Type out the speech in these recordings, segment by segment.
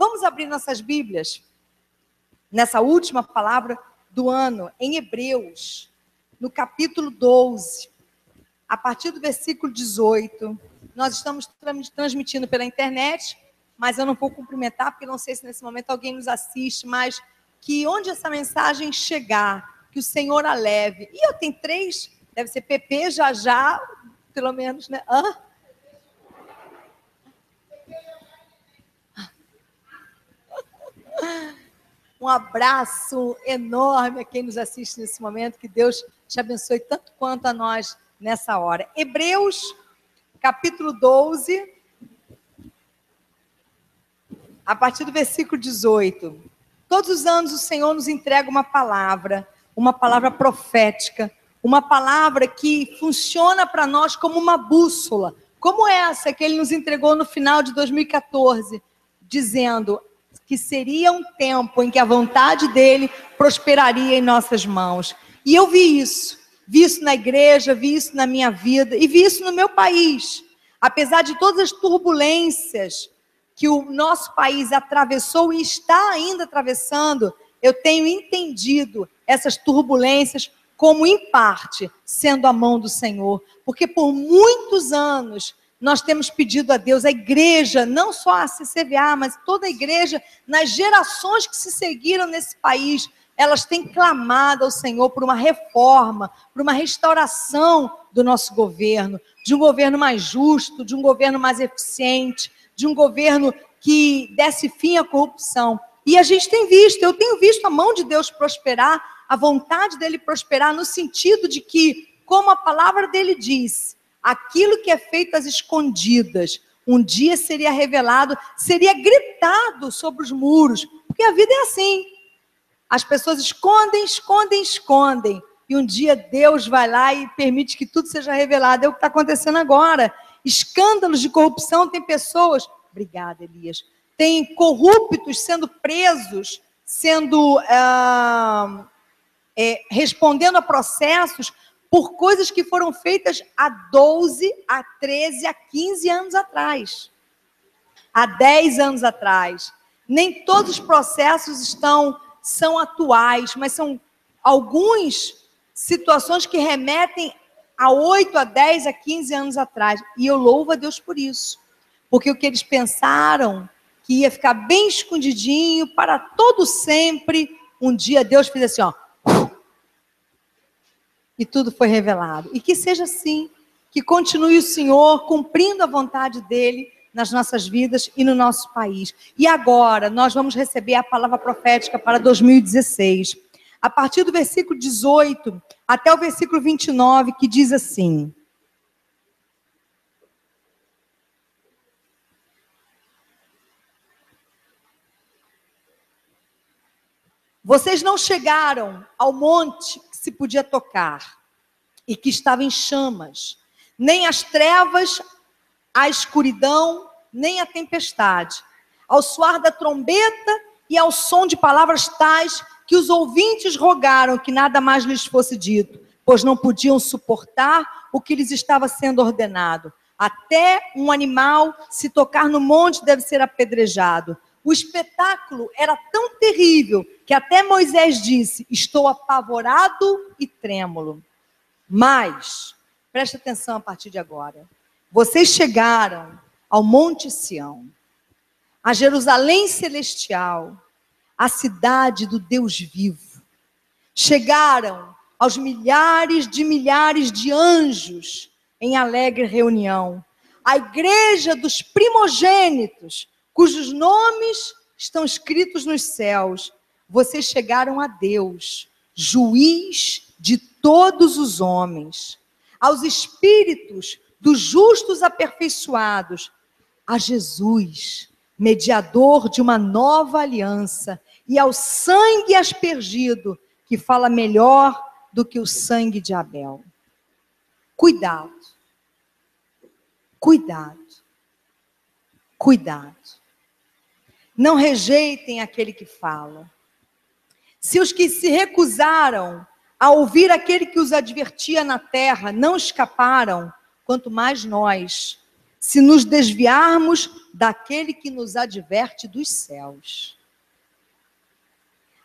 Vamos abrir nossas Bíblias nessa última palavra do ano, em Hebreus, no capítulo 12, a partir do versículo 18. Nós estamos transmitindo pela internet, mas eu não vou cumprimentar, porque não sei se nesse momento alguém nos assiste, mas que onde essa mensagem chegar, que o Senhor a leve. E eu tenho 3, deve ser PP, já, pelo menos, né? Um abraço enorme a quem nos assiste nesse momento, que Deus te abençoe tanto quanto a nós nessa hora. Hebreus, capítulo 12, a partir do versículo 18. Todos os anos o Senhor nos entrega uma palavra profética, uma palavra que funciona para nós como uma bússola, como essa que Ele nos entregou no final de 2014, dizendo que seria um tempo em que a vontade dEle prosperaria em nossas mãos. E eu vi isso na igreja, vi isso na minha vida e vi isso no meu país. Apesar de todas as turbulências que o nosso país atravessou e está ainda atravessando, eu tenho entendido essas turbulências como, em parte, sendo a mão do Senhor. Porque por muitos anos nós temos pedido a Deus, a igreja, não só a CCVA, mas toda a igreja, nas gerações que se seguiram nesse país, elas têm clamado ao Senhor por uma reforma, por uma restauração do nosso governo, de um governo mais justo, de um governo mais eficiente, de um governo que desse fim à corrupção. E a gente tem visto, eu tenho visto a mão de Deus prosperar, a vontade dele prosperar, no sentido de que, como a palavra dele diz, aquilo que é feito às escondidas, um dia seria revelado, seria gritado sobre os muros, porque a vida é assim. As pessoas escondem, e um dia Deus vai lá e permite que tudo seja revelado. É o que está acontecendo agora. Escândalos de corrupção, tem pessoas, obrigada, Elias, tem corruptos sendo presos, sendo respondendo a processos por coisas que foram feitas há 12, há 13, há 15 anos atrás. Há 10 anos atrás. Nem todos os processos são atuais, mas são algumas situações que remetem a 8, a 10, a 15 anos atrás. E eu louvo a Deus por isso. Porque o que eles pensaram que ia ficar bem escondidinho para todo sempre, um dia Deus fez assim, ó. E tudo foi revelado. E que seja assim, que continue o Senhor cumprindo a vontade dEle nas nossas vidas e no nosso país. E agora, nós vamos receber a palavra profética para 2016. A partir do versículo 18 até o versículo 29, que diz assim: vocês não chegaram ao monte que se podia tocar e que estava em chamas, nem as trevas, a escuridão, nem a tempestade, ao soar da trombeta e ao som de palavras tais que os ouvintes rogaram que nada mais lhes fosse dito, pois não podiam suportar o que lhes estava sendo ordenado. Até um animal, se tocar no monte, deve ser apedrejado. O espetáculo era tão terrível que até Moisés disse: estou apavorado e trêmulo. Mas, preste atenção a partir de agora, vocês chegaram ao Monte Sião, a Jerusalém celestial, a cidade do Deus vivo. Chegaram aos milhares de anjos em alegre reunião, a igreja dos primogênitos, cujos nomes estão escritos nos céus. Vocês chegaram a Deus, juiz de todos os homens, aos espíritos dos justos aperfeiçoados, a Jesus, mediador de uma nova aliança, e ao sangue aspergido, que fala melhor do que o sangue de Abel. Cuidado, cuidado, cuidado. Não rejeitem aquele que fala. Se os que se recusaram a ouvir aquele que os advertia na terra não escaparam, quanto mais nós, se nos desviarmos daquele que nos adverte dos céus.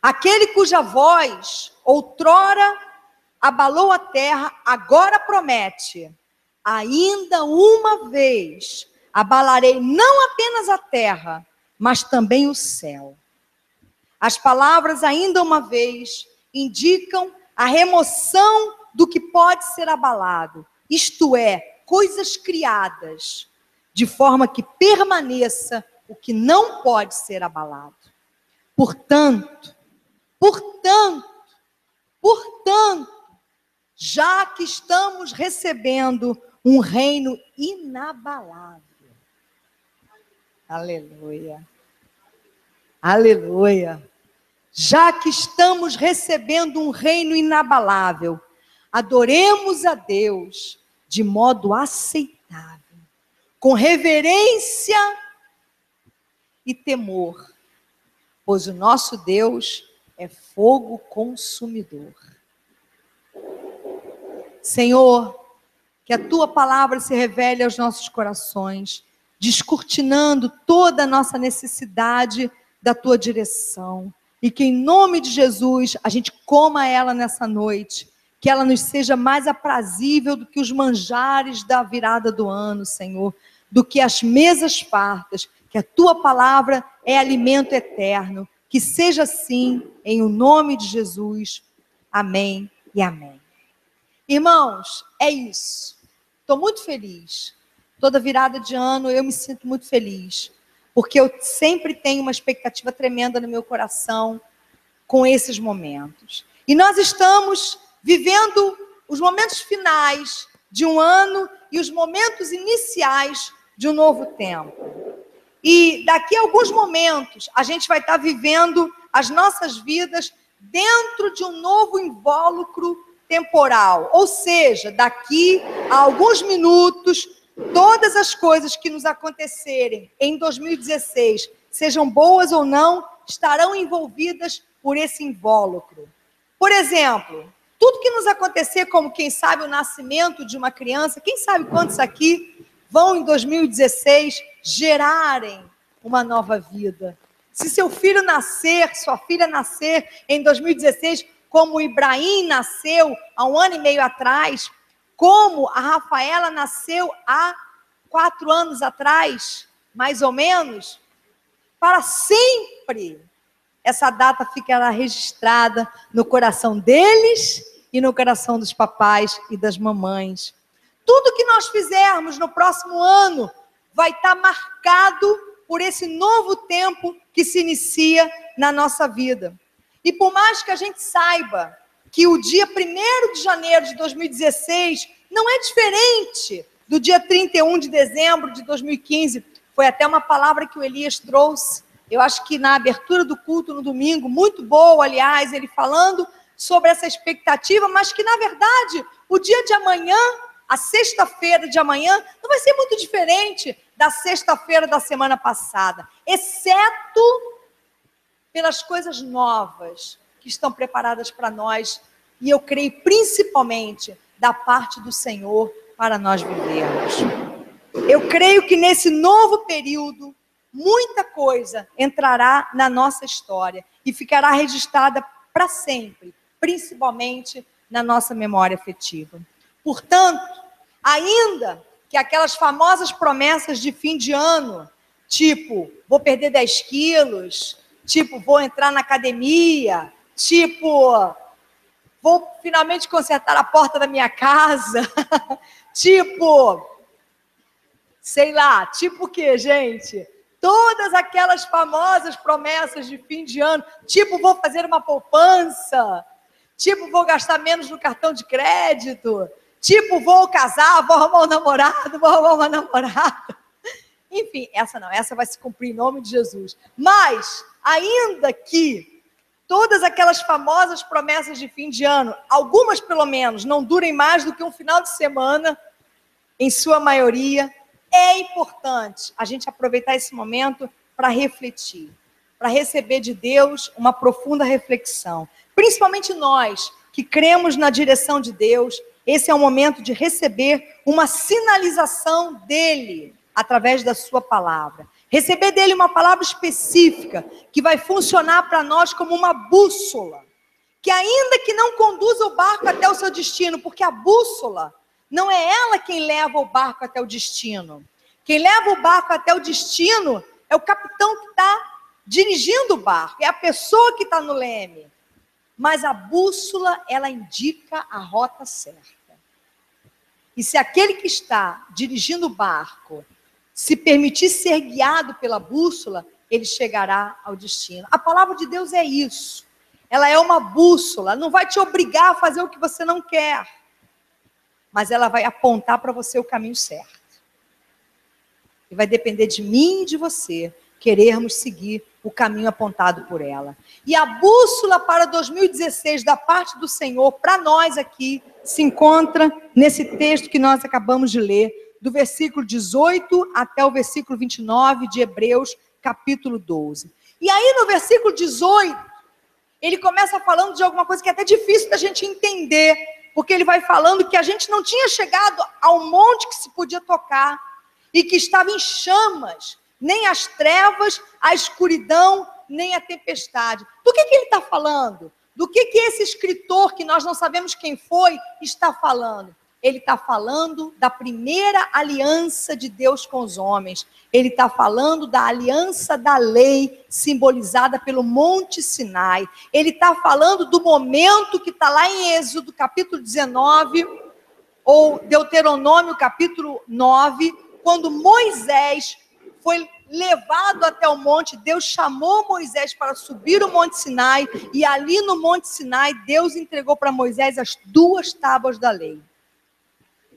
Aquele cuja voz outrora abalou a terra, agora promete: ainda uma vez abalarei não apenas a terra, mas também o céu. As palavras ainda uma vez indicam a remoção do que pode ser abalado, isto é, coisas criadas, de forma que permaneça o que não pode ser abalado. Portanto, já que estamos recebendo um reino inabalável. Aleluia. Aleluia. Já que estamos recebendo um reino inabalável, adoremos a Deus de modo aceitável, com reverência e temor, pois o nosso Deus é fogo consumidor. Senhor, que a tua palavra se revele aos nossos corações, descortinando toda a nossa necessidade da tua direção. E que em nome de Jesus a gente coma ela nessa noite, que ela nos seja mais aprazível do que os manjares da virada do ano, Senhor, do que as mesas fartas, que a tua palavra é alimento eterno. Que seja assim, em o nome de Jesus. Amém e amém. Irmãos, é isso. Estou muito feliz. Toda virada de ano eu me sinto muito feliz, porque eu sempre tenho uma expectativa tremenda no meu coração com esses momentos. E nós estamos vivendo os momentos finais de um ano e os momentos iniciais de um novo tempo. E daqui a alguns momentos a gente vai estar vivendo as nossas vidas dentro de um novo invólucro temporal. Ou seja, daqui a alguns minutos, todas as coisas que nos acontecerem em 2016, sejam boas ou não, estarão envolvidas por esse invólucro. Por exemplo, tudo que nos acontecer, como quem sabe o nascimento de uma criança, quem sabe quantos aqui vão em 2016 gerarem uma nova vida. Se seu filho nascer, sua filha nascer em 2016, como o Ibrahim nasceu há 1 ano e meio atrás, como a Rafaela nasceu há 4 anos atrás, mais ou menos, para sempre essa data ficará registrada no coração deles e no coração dos papais e das mamães. Tudo que nós fizermos no próximo ano vai estar marcado por esse novo tempo que se inicia na nossa vida. E por mais que a gente saiba que o dia 1º de janeiro de 2016 não é diferente do dia 31 de dezembro de 2015, foi até uma palavra que o Elias trouxe, eu acho que na abertura do culto no domingo, muito boa, aliás, ele falando sobre essa expectativa, mas que na verdade o dia de amanhã, a sexta-feira de amanhã, não vai ser muito diferente da sexta-feira da semana passada, exceto pelas coisas novas que estão preparadas para nós, e eu creio principalmente da parte do Senhor para nós vivermos. Eu creio que nesse novo período, muita coisa entrará na nossa história e ficará registrada para sempre, principalmente na nossa memória afetiva. Portanto, ainda que aquelas famosas promessas de fim de ano, tipo, vou perder 10 quilos, tipo, vou entrar na academia, tipo, vou finalmente consertar a porta da minha casa, tipo, sei lá, tipo o quê, gente? Todas aquelas famosas promessas de fim de ano, tipo, vou fazer uma poupança, tipo, vou gastar menos no cartão de crédito, tipo, vou casar, vou arrumar um namorado, vou arrumar uma namorada. Enfim, essa não, essa vai se cumprir em nome de Jesus. Mas, ainda que todas aquelas famosas promessas de fim de ano, algumas pelo menos, não durem mais do que um final de semana, em sua maioria, é importante a gente aproveitar esse momento para refletir, para receber de Deus uma profunda reflexão. Principalmente nós que cremos na direção de Deus, esse é o momento de receber uma sinalização dele através da sua palavra. Receber dele uma palavra específica, que vai funcionar para nós como uma bússola, que ainda que não conduza o barco até o seu destino, porque a bússola não é ela quem leva o barco até o destino. Quem leva o barco até o destino é o capitão que está dirigindo o barco, é a pessoa que está no leme. Mas a bússola, ela indica a rota certa. E se aquele que está dirigindo o barco se permitir ser guiado pela bússola, ele chegará ao destino. A palavra de Deus é isso. Ela é uma bússola, não vai te obrigar a fazer o que você não quer, mas ela vai apontar para você o caminho certo. E vai depender de mim e de você querermos seguir o caminho apontado por ela. E a bússola para 2016 da parte do Senhor, para nós aqui, se encontra nesse texto que nós acabamos de ler, do versículo 18 até o versículo 29 de Hebreus, capítulo 12. E aí no versículo 18, ele começa falando de alguma coisa que é até difícil da gente entender, porque ele vai falando que a gente não tinha chegado ao monte que se podia tocar, e que estava em chamas, nem as trevas, a escuridão, nem a tempestade. Do que ele está falando? Do que esse escritor, que nós não sabemos quem foi, está falando? Ele está falando da primeira aliança de Deus com os homens. Ele está falando da aliança da lei, simbolizada pelo Monte Sinai. Ele está falando do momento que está lá em Êxodo, capítulo 19, ou Deuteronômio, capítulo 9, quando Moisés foi levado até o monte. Deus chamou Moisés para subir o Monte Sinai, e ali no Monte Sinai, Deus entregou para Moisés as 2 tábuas da lei.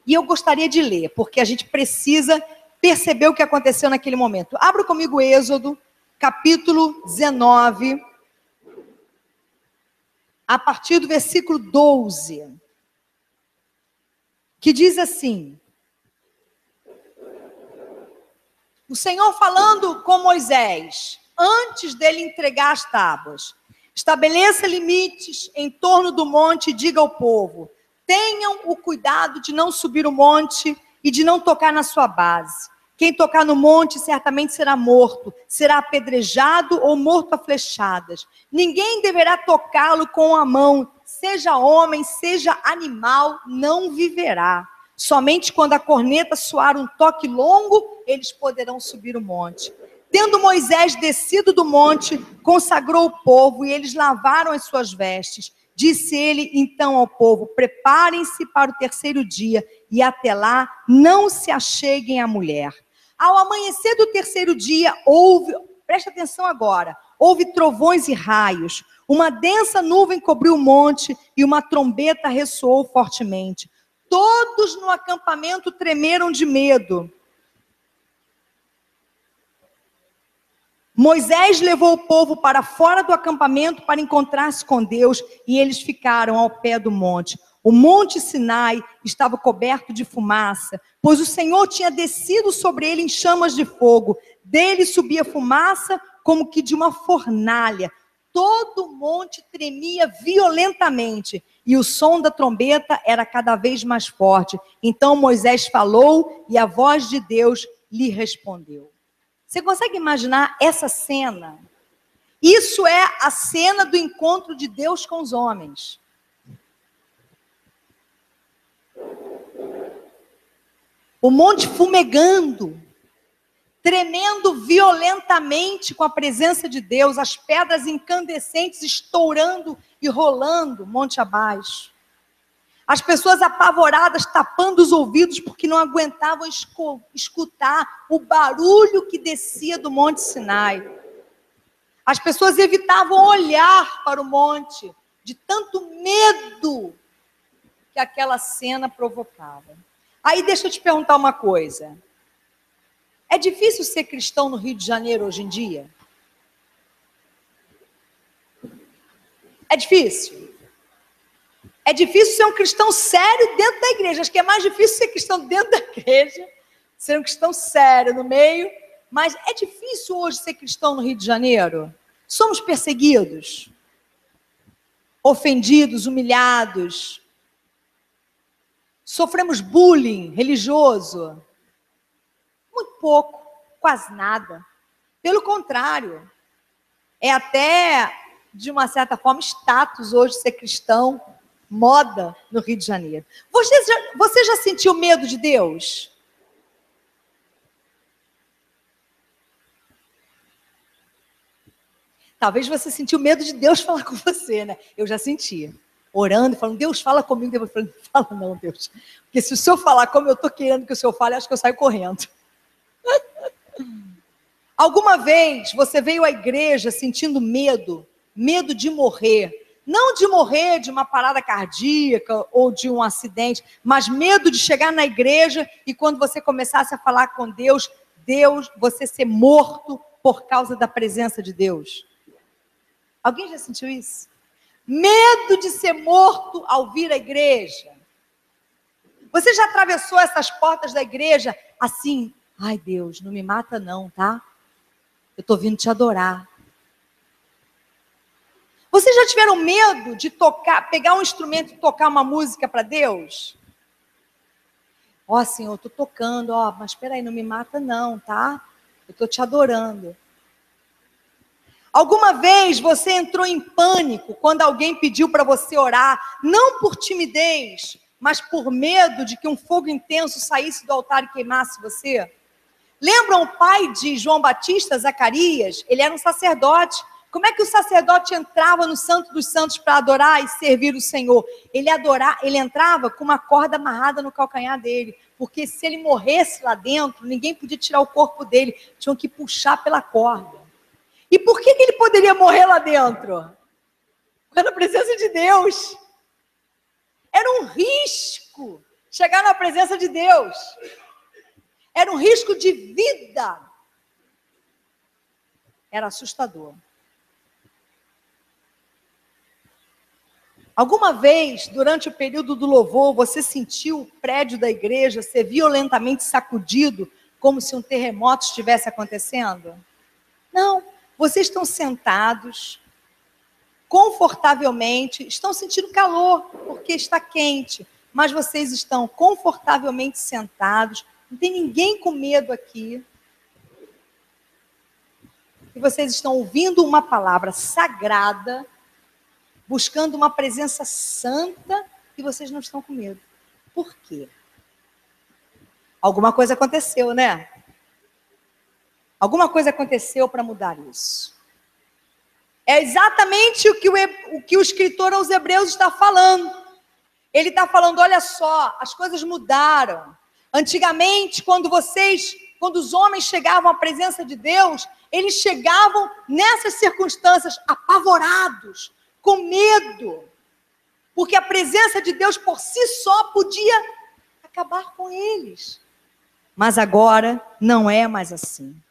E eu gostaria de ler, porque a gente precisa perceber o que aconteceu naquele momento. Abra comigo Êxodo, capítulo 19, a partir do versículo 12, que diz assim: o Senhor falando com Moisés, antes dele entregar as tábuas: estabeleça limites em torno do monte e diga ao povo: tenham o cuidado de não subir o monte e de não tocar na sua base. Quem tocar no monte certamente será morto, será apedrejado ou morto a flechadas. Ninguém deverá tocá-lo com a mão, seja homem, seja animal, não viverá. Somente quando a corneta soar um toque longo, eles poderão subir o monte. Tendo Moisés descido do monte, consagrou o povo e eles lavaram as suas vestes. Disse ele então ao povo: preparem-se para o 3º dia e até lá não se acheguem à mulher. Ao amanhecer do 3º dia houve, presta atenção agora, houve trovões e raios. Uma densa nuvem cobriu o monte e uma trombeta ressoou fortemente. Todos no acampamento tremeram de medo. Moisés levou o povo para fora do acampamento para encontrar-se com Deus, e eles ficaram ao pé do monte. O Monte Sinai estava coberto de fumaça, pois o Senhor tinha descido sobre ele em chamas de fogo. Dele subia fumaça como que de uma fornalha. Todo o monte tremia violentamente, e o som da trombeta era cada vez mais forte. Então Moisés falou, e a voz de Deus lhe respondeu. Você consegue imaginar essa cena? Isso é a cena do encontro de Deus com os homens. O monte fumegando, tremendo violentamente com a presença de Deus, as pedras incandescentes estourando e rolando monte abaixo. As pessoas apavoradas tapando os ouvidos porque não aguentavam escutar o barulho que descia do Monte Sinai. As pessoas evitavam olhar para o monte de tanto medo que aquela cena provocava. Aí deixa eu te perguntar uma coisa. É difícil ser cristão no Rio de Janeiro hoje em dia? É difícil? É difícil ser um cristão sério dentro da igreja. Acho que é mais difícil ser cristão dentro da igreja, ser um cristão sério no meio. Mas é difícil hoje ser cristão no Rio de Janeiro? Somos perseguidos, ofendidos, humilhados. Sofremos bullying religioso. Muito pouco, quase nada. Pelo contrário, é até, de uma certa forma, status hoje ser cristão, moda no Rio de Janeiro. Você já sentiu medo de Deus? Talvez você sentiu medo de Deus falar com você, né? Eu já senti. Orando, falando, Deus, fala comigo. Deus falando, fala não, Deus. Porque se o Senhor falar como eu estou querendo que o Senhor fale, acho que eu saio correndo. Alguma vez você veio à igreja sentindo medo de morrer. Não de morrer de uma parada cardíaca ou de um acidente, mas medo de chegar na igreja e quando você começasse a falar com Deus, você ser morto por causa da presença de Deus. Alguém já sentiu isso? Medo de ser morto ao vir à igreja. Você já atravessou essas portas da igreja assim, ai Deus, não me mata não, tá? Eu estou vindo te adorar. Vocês já tiveram medo de pegar um instrumento e tocar uma música para Deus? Ó, Senhor, eu estou tocando, mas espera aí, não me mata não, tá? Eu estou te adorando. Alguma vez você entrou em pânico quando alguém pediu para você orar, não por timidez, mas por medo de que um fogo intenso saísse do altar e queimasse você? Lembram o pai de João Batista, Zacarias? Ele era um sacerdote. Como é que o sacerdote entrava no Santo dos Santos para adorar e servir o Senhor? Ele entrava com uma corda amarrada no calcanhar dele, porque se ele morresse lá dentro, ninguém podia tirar o corpo dele, tinham que puxar pela corda. E por que ele poderia morrer lá dentro? Na presença de Deus. Era um risco chegar na presença de Deus. Era um risco de vida. Era assustador. Alguma vez, durante o período do louvor, você sentiu o prédio da igreja ser violentamente sacudido, como se um terremoto estivesse acontecendo? Não. Vocês estão sentados, confortavelmente, estão sentindo calor, porque está quente, mas vocês estão confortavelmente sentados, não tem ninguém com medo aqui. E vocês estão ouvindo uma palavra sagrada, buscando uma presença santa, e vocês não estão com medo. Por quê? Alguma coisa aconteceu, né? Alguma coisa aconteceu para mudar isso. É exatamente o que o escritor aos Hebreus está falando. Ele está falando, olha só, as coisas mudaram. Antigamente, quando os homens chegavam à presença de Deus, eles chegavam nessas circunstâncias apavorados, com medo, porque a presença de Deus por si só podia acabar com eles. Mas agora não é mais assim.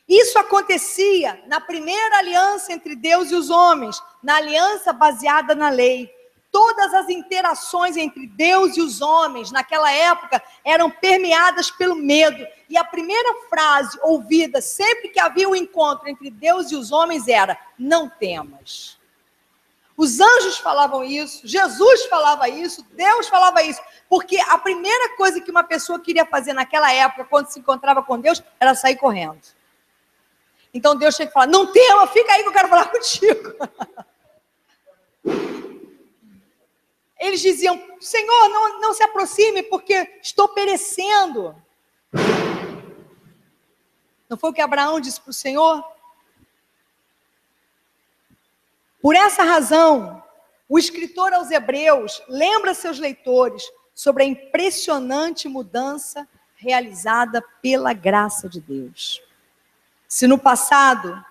Isso acontecia na primeira aliança entre Deus e os homens, na aliança baseada na lei. Todas as interações entre Deus e os homens naquela época eram permeadas pelo medo. E a primeira frase ouvida sempre que havia um encontro entre Deus e os homens era: não temas. Os anjos falavam isso, Jesus falava isso, Deus falava isso. Porque a primeira coisa que uma pessoa queria fazer naquela época, quando se encontrava com Deus, era sair correndo. Então Deus tinha que falar: não tema, fica aí que eu quero falar contigo. Eles diziam: Senhor, não se aproxime, porque estou perecendo. Não foi o que Abraão disse para o Senhor? Por essa razão, o escritor aos Hebreus lembra seus leitores sobre a impressionante mudança realizada pela graça de Deus. Se no passado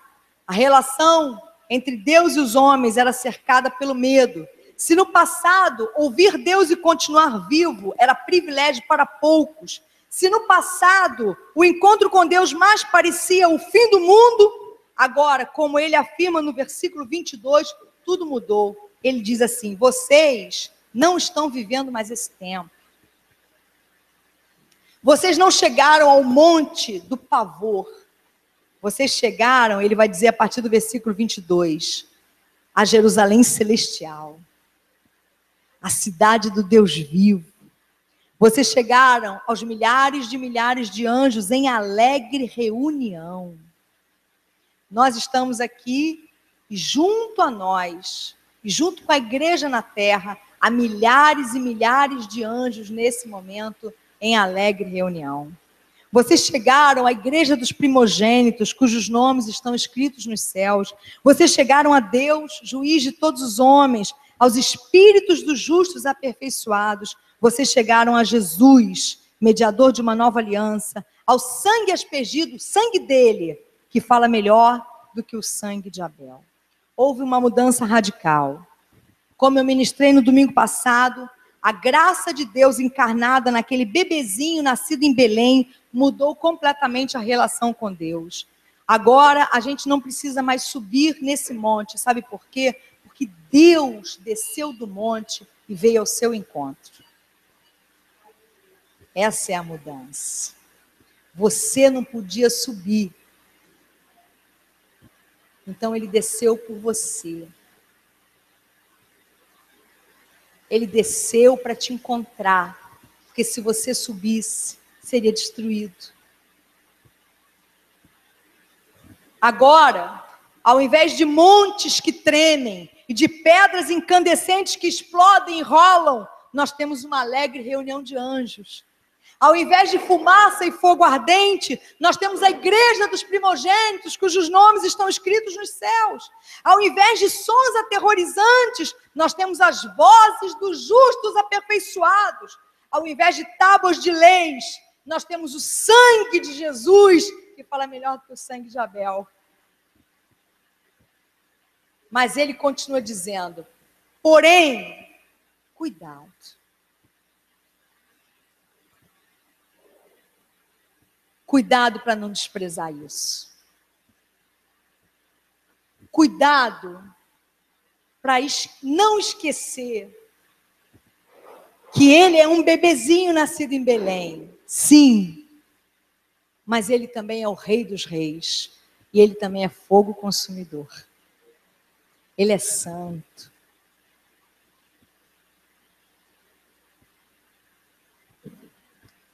a relação entre Deus e os homens era cercada pelo medo, se no passado ouvir Deus e continuar vivo era privilégio para poucos, se no passado o encontro com Deus mais parecia o fim do mundo, agora, como ele afirma no versículo 22, tudo mudou. Ele diz assim: vocês não estão vivendo mais esse tempo. Vocês não chegaram ao monte do pavor. Vocês chegaram, ele vai dizer a partir do versículo 22, a Jerusalém celestial, a cidade do Deus vivo, Vocês chegaram aos milhares de anjos em alegre reunião. Nós estamos aqui e junto a nós, e junto com a igreja na terra, há milhares e milhares de anjos nesse momento em alegre reunião. Vocês chegaram à igreja dos primogênitos, cujos nomes estão escritos nos céus. Vocês chegaram a Deus, juiz de todos os homens, aos espíritos dos justos aperfeiçoados. Vocês chegaram a Jesus, mediador de uma nova aliança, ao sangue aspergido, o sangue dele, que fala melhor do que o sangue de Abel. Houve uma mudança radical. Como eu ministrei no domingo passado, a graça de Deus encarnada naquele bebezinho nascido em Belém mudou completamente a relação com Deus. Agora a gente não precisa mais subir nesse monte, sabe por quê? Porque Deus desceu do monte e veio ao seu encontro. Essa é a mudança. Você não podia subir. Então ele desceu por você. Ele desceu para te encontrar, porque se você subisse, seria destruído. Agora, ao invés de montes que tremem e de pedras incandescentes que explodem e rolam, nós temos uma alegre reunião de anjos. Ao invés de fumaça e fogo ardente, nós temos a igreja dos primogênitos, cujos nomes estão escritos nos céus. Ao invés de sons aterrorizantes, nós temos as vozes dos justos aperfeiçoados. Ao invés de tábuas de leis, nós temos o sangue de Jesus, que fala melhor do que o sangue de Abel. Mas ele continua dizendo, porém, cuidado. Cuidado para não desprezar isso. Cuidado para não esquecer que ele é um bebezinho nascido em Belém. Sim, mas ele também é o Rei dos Reis. E ele também é fogo consumidor. Ele é santo.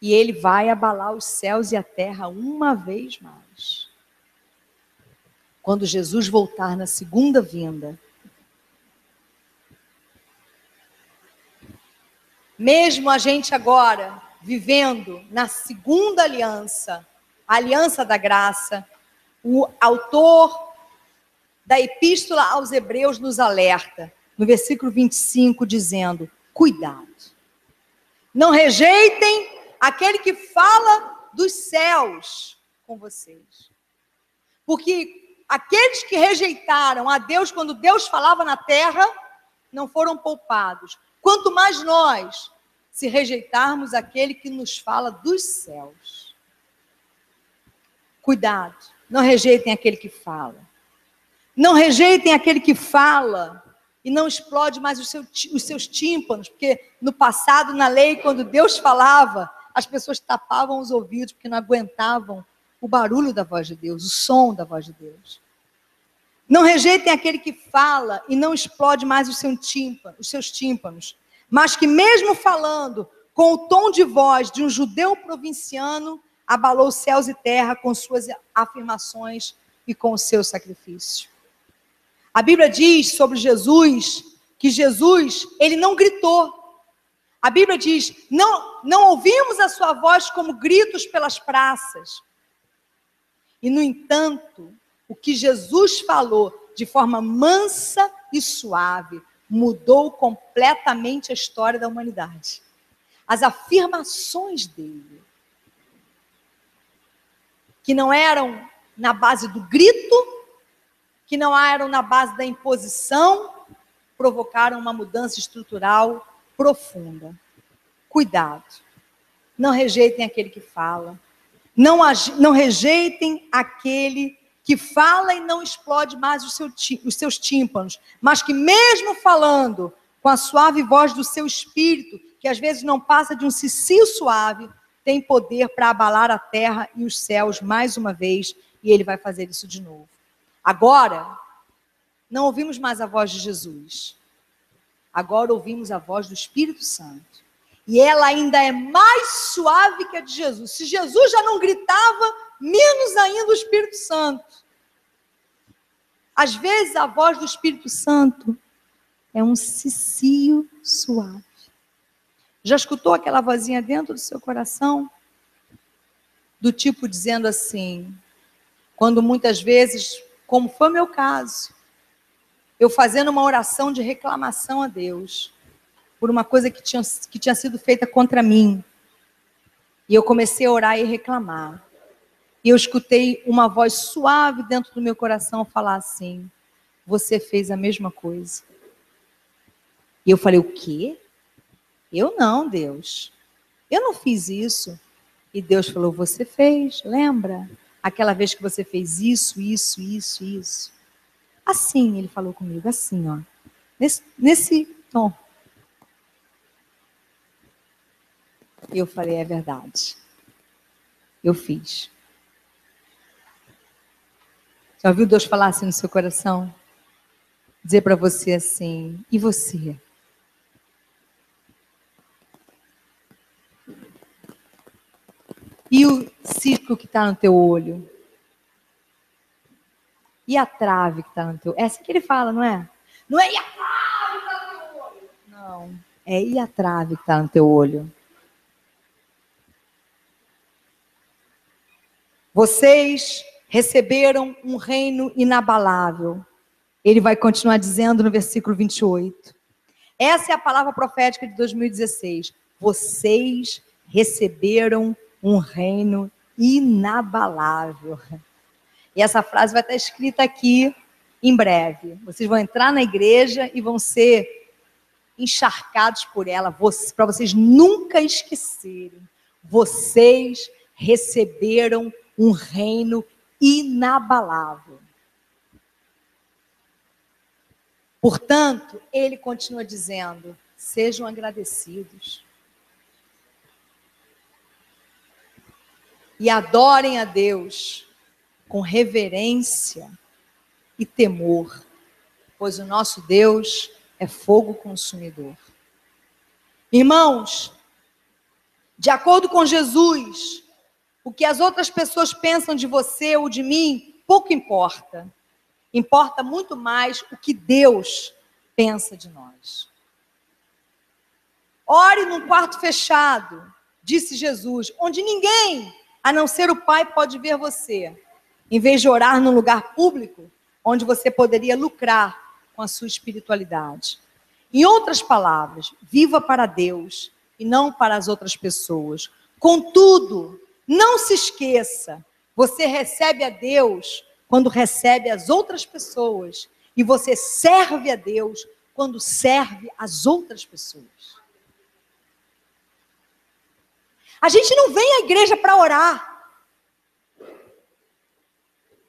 E ele vai abalar os céus e a terra uma vez mais. Quando Jesus voltar na segunda vinda. Mesmo a gente agora, vivendo na segunda aliança, a aliança da graça, o autor da epístola aos Hebreus nos alerta, no versículo 25, dizendo, cuidado. Não rejeitem aquele que fala dos céus com vocês. Porque aqueles que rejeitaram a Deus quando Deus falava na terra, não foram poupados. Quanto mais nós, se rejeitarmos aquele que nos fala dos céus. Cuidado, não rejeitem aquele que fala. Não rejeitem aquele que fala e não explode mais os seus tímpanos, porque no passado, na lei, quando Deus falava, as pessoas tapavam os ouvidos porque não aguentavam o barulho da voz de Deus, o som da voz de Deus. Não rejeitem aquele que fala e não explode mais os seus tímpanos, mas que mesmo falando com o tom de voz de um judeu provinciano, abalou céus e terra com suas afirmações e com o seu sacrifício. A Bíblia diz sobre Jesus, que Jesus, ele não gritou. A Bíblia diz, não ouvimos a sua voz como gritos pelas praças. E, no entanto, o que Jesus falou de forma mansa e suave, mudou completamente a história da humanidade. As afirmações dele, que não eram na base do grito, que não eram na base da imposição, provocaram uma mudança estrutural profunda. Cuidado. Não rejeitem aquele que fala. Não rejeitem aquele que fala e não explode mais os seus tímpanos, mas que mesmo falando com a suave voz do seu espírito, que às vezes não passa de um cicio suave, tem poder para abalar a terra e os céus mais uma vez, e ele vai fazer isso de novo. Agora, não ouvimos mais a voz de Jesus. Agora ouvimos a voz do Espírito Santo. E ela ainda é mais suave que a de Jesus. Se Jesus já não gritava, menos ainda o Espírito Santo. Às vezes a voz do Espírito Santo é um cicio suave. Já escutou aquela vozinha dentro do seu coração? Do tipo dizendo assim, quando muitas vezes, como foi o meu caso, eu fazendo uma oração de reclamação a Deus, por uma coisa que tinha sido feita contra mim. E eu comecei a orar e reclamar. E eu escutei uma voz suave dentro do meu coração falar assim, você fez a mesma coisa. E eu falei, o quê? Eu não, Deus. Eu não fiz isso. E Deus falou, você fez, lembra? Aquela vez que você fez isso, isso, isso, isso. Assim, ele falou comigo, assim, ó. Nesse tom. E eu falei, é verdade. Eu fiz. Já ouviu Deus falar assim no seu coração? Dizer para você assim, e você? E o cisco que está no teu olho? E a trave que está no teu olho? É assim que ele fala, não é? Não é e a trave que está no teu olho. Não, é e a trave que está no teu olho. Vocês receberam um reino inabalável. Ele vai continuar dizendo no versículo 28. Essa é a palavra profética de 2016. Vocês receberam um reino inabalável. E essa frase vai estar escrita aqui em breve. Vocês vão entrar na igreja e vão ser encharcados por ela, para vocês nunca esquecerem. Vocês receberam um reino inabalável. Portanto, ele continua dizendo, sejam agradecidos. E adorem a Deus com reverência e temor, pois o nosso Deus é fogo consumidor. Irmãos, de acordo com Jesus, o que as outras pessoas pensam de você ou de mim, pouco importa. Importa muito mais o que Deus pensa de nós. Ore num quarto fechado, disse Jesus, onde ninguém, a não ser o Pai, pode ver você. Em vez de orar num lugar público, onde você poderia lucrar com a sua espiritualidade. Em outras palavras, viva para Deus e não para as outras pessoas. Contudo, não se esqueça, você recebe a Deus quando recebe as outras pessoas. E você serve a Deus quando serve as outras pessoas. A gente não vem à igreja para orar.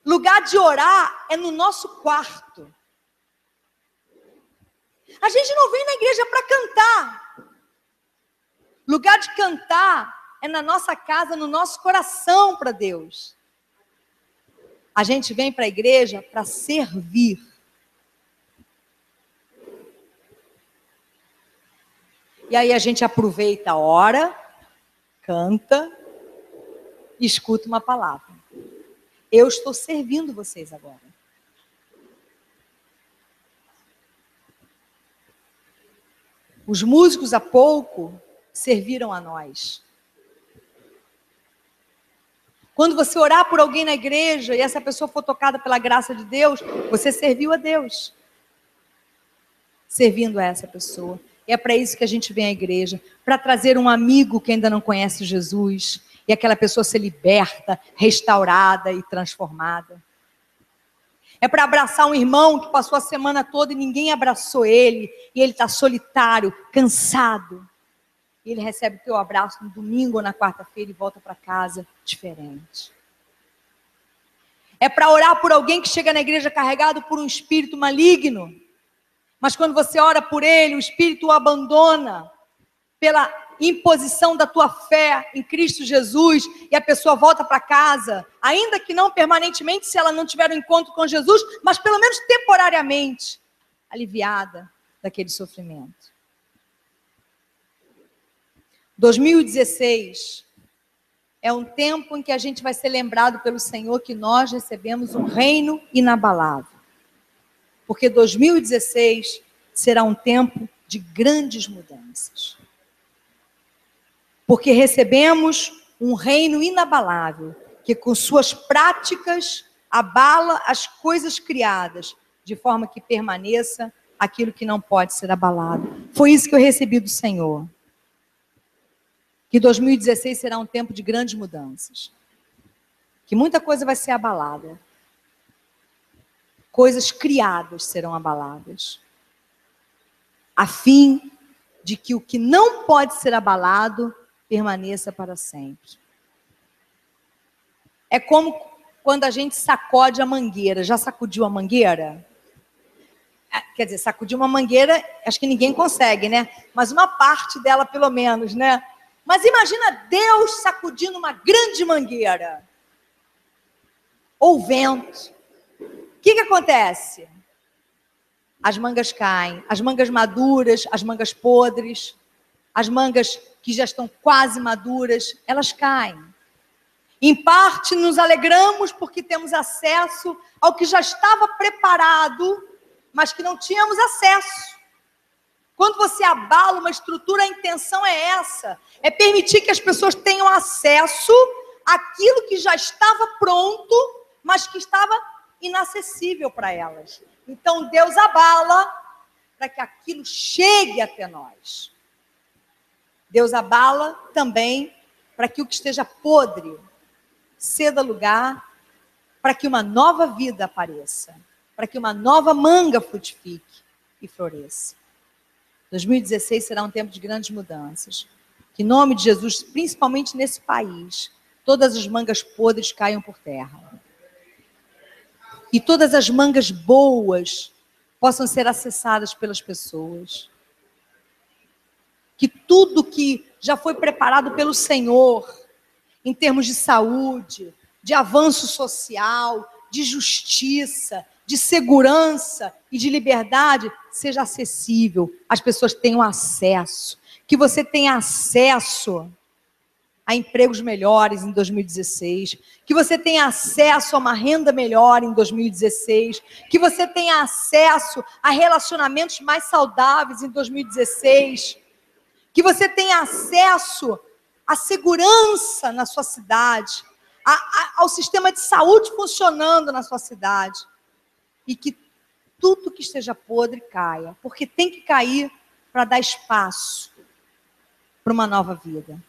Lugar de orar é no nosso quarto. A gente não vem na igreja para cantar. Lugar de cantar é na nossa casa, no nosso coração para Deus. A gente vem para a igreja para servir. E aí a gente aproveita a hora, canta e escuta uma palavra. Eu estou servindo vocês agora. Os músicos há pouco serviram a nós. Quando você orar por alguém na igreja e essa pessoa for tocada pela graça de Deus, você serviu a Deus. Servindo a essa pessoa. E é para isso que a gente vem à igreja. Para trazer um amigo que ainda não conhece Jesus. E aquela pessoa ser liberta, restaurada e transformada. É para abraçar um irmão que passou a semana toda e ninguém abraçou ele. E ele está solitário, cansado. E ele recebe o teu abraço no domingo ou na quarta-feira e volta para casa diferente. É para orar por alguém que chega na igreja carregado por um espírito maligno. Mas quando você ora por ele, o espírito o abandona pela imposição da tua fé em Cristo Jesus e a pessoa volta para casa, ainda que não permanentemente, se ela não tiver um encontro com Jesus, mas pelo menos temporariamente, aliviada daquele sofrimento. 2016 é um tempo em que a gente vai ser lembrado pelo Senhor que nós recebemos um reino inabalável. Porque 2016 será um tempo de grandes mudanças. Porque recebemos um reino inabalável, que com suas práticas abala as coisas criadas, de forma que permaneça aquilo que não pode ser abalado. Foi isso que eu recebi do Senhor. Que 2016 será um tempo de grandes mudanças. Que muita coisa vai ser abalada. Coisas criadas serão abaladas. A fim de que o que não pode ser abalado permaneça para sempre. É como quando a gente sacode a mangueira. Já sacudiu a mangueira? Quer dizer, sacudir uma mangueira, acho que ninguém consegue, né? Mas uma parte dela, pelo menos, né? Mas imagina Deus sacudindo uma grande mangueira. Ou vento. O que acontece? As mangas caem. As mangas maduras, as mangas podres, as mangas que já estão quase maduras, elas caem. Em parte, nos alegramos porque temos acesso ao que já estava preparado, mas que não tínhamos acesso. Quando você abala uma estrutura, a intenção é essa. É permitir que as pessoas tenham acesso àquilo que já estava pronto, mas que estava inacessível para elas. Então, Deus abala para que aquilo chegue até nós. Deus abala também para que o que esteja podre ceda lugar, para que uma nova vida apareça, para que uma nova manga frutifique e floresça. 2016 será um tempo de grandes mudanças. Que em nome de Jesus, principalmente nesse país, todas as mangas podres caiam por terra. E todas as mangas boas possam ser acessadas pelas pessoas. Que tudo que já foi preparado pelo Senhor, em termos de saúde, de avanço social, de justiça, de segurança e de liberdade, seja acessível, as pessoas tenham acesso, que você tenha acesso a empregos melhores em 2016, que você tenha acesso a uma renda melhor em 2016, que você tenha acesso a relacionamentos mais saudáveis em 2016, que você tenha acesso à segurança na sua cidade, ao sistema de saúde funcionando na sua cidade, e que tudo que esteja podre caia, porque tem que cair para dar espaço para uma nova vida.